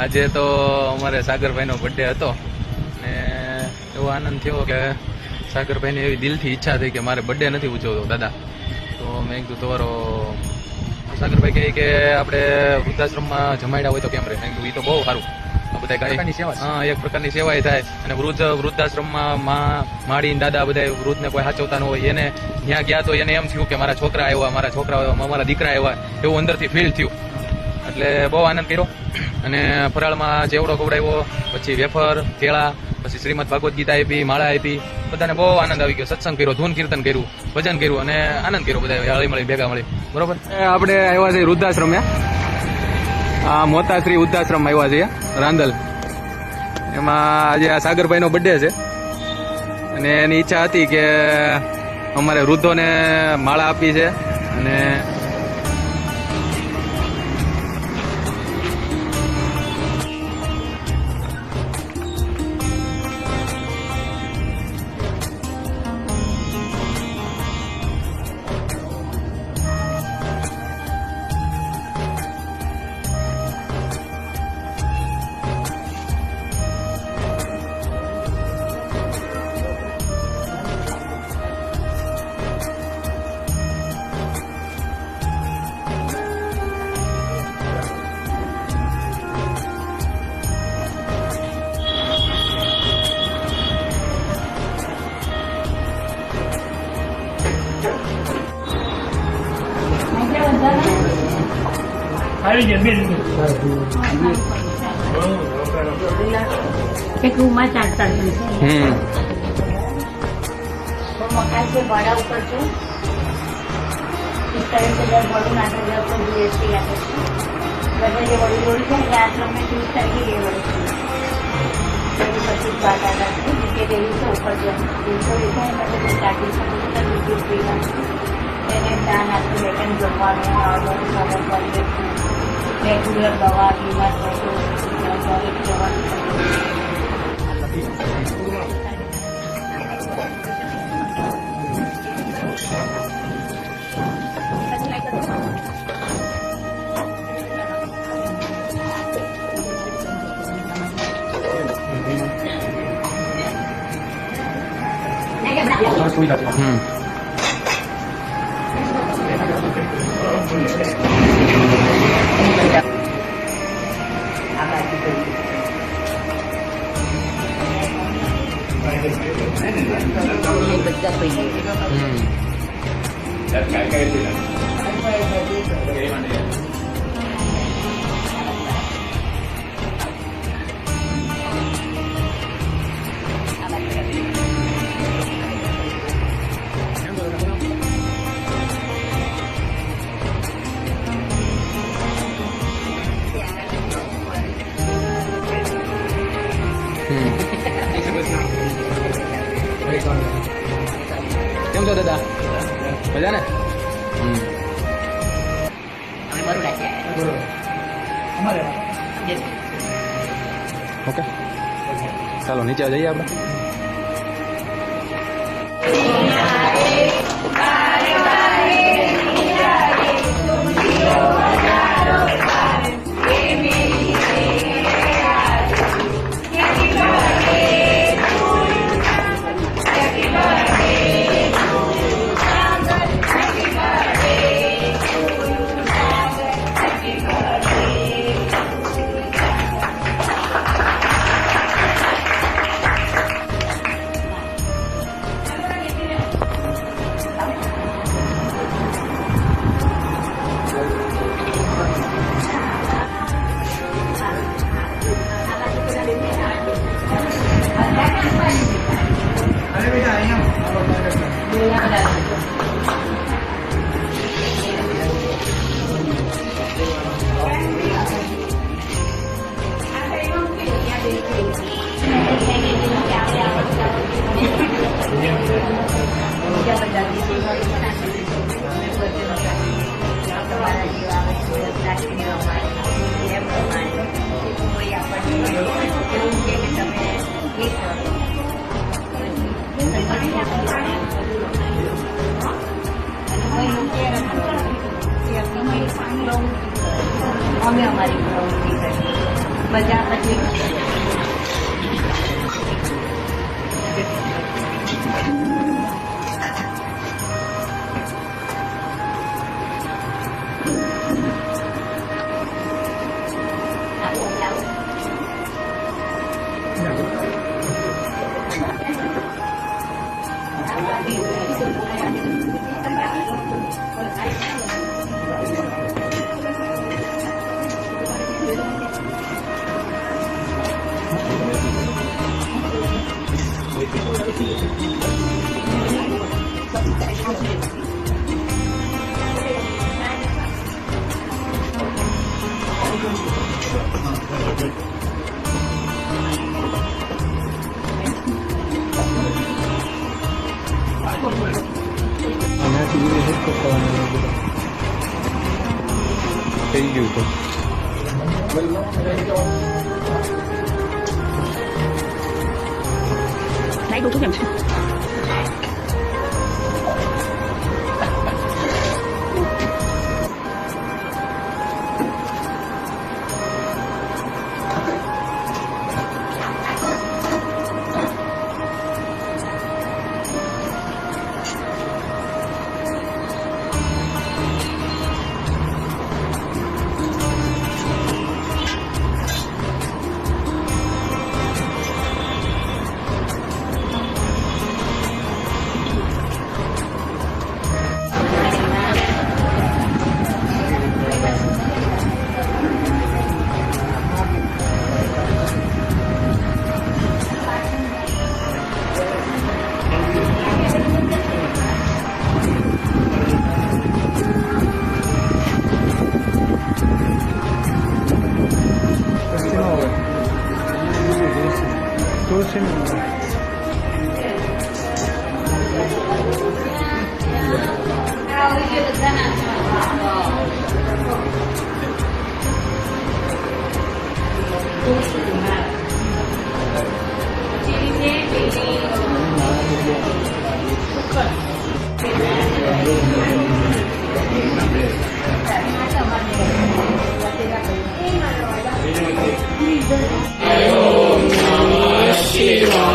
આજે તો અમારે સાગરભાઈનો બર્થડે હતો ને એવો આનંદ થયો કે સાગરભાઈની એવી દિલથી ઈચ્છા થઈ કે મારે બર્થડે નથી ઉજવતો દાદા. તો મેં કીધું તમારો સાગરભાઈ કહે કે આપણે વૃદ્ધાશ્રમમાં જમાડ્યા હોય તો કેમ રહે. મેં કીધું એ તો બહુ સારું. બધા એક પ્રકારની સેવાય થાય અને વૃદ્ધાશ્રમમાં માડી દાદા બધા વૃદ્ધને કોઈ સાચવતા ન હોય એને ત્યાં ગયા તો એને એમ થયું કે મારા છોકરા આવ્યા, મારા દીકરા આવ્યા એવું અંદરથી ફીલ થયું. એટલે બહુ આનંદ કર્યો અને ફરાળમાં ચેવડો ખવડાવ્યો, પછી વેફર, કેળા, પછી શ્રીમદ ભાગવત ગીતા આપી, માળા આપી. બધાને બહુ આનંદ આવી ગયો. સત્સંગ કર્યો, ધૂન કીર્તન કર્યું, ભજન કર્યું અને આનંદ કર્યો. બધા હળી મળી ભેગા મળી. બરોબર. આપણે આવ્યા છીએ વૃદ્ધાશ્રમ. આ મોતાશ્રી વૃદ્ધાશ્રમ આવ્યા છીએ રાંદલ. એમાં આજે આ સાગરભાઈનો બર્થડે છે અને એની ઈચ્છા હતી કે અમારે વૃદ્ધોને માળા આપી છે અને એક રૂમમાં ચાલતા મકાન છે ભાડા ઉપર છે. 45,000 ભાડું નાખે છે. જીએસટી લાગે છે. બધા જે વડીલો છે એટલે આશ્રમને 30 તારીખે એ વર્ષ છે. 25 બાદ આધાર છે. ટિકિટ એવી છે ઉપર છે. 300 રૂપિયા સ્ટાર્ટિંગ એને ચા નાસ્તો બેટન જમવાનું આવવાનું સાધન રેગ્યુલર દવા બીમાર જવાનું. કેમ છો દાદા? મજા ને? ઓકે, ચાલો નીચે જઈએ આપણે. અમે અમારી પ્રવૃત્તિ કરી બજાર પછી થઈ ગયું તો લાઈટ ઓછું કેમ છે Shiva.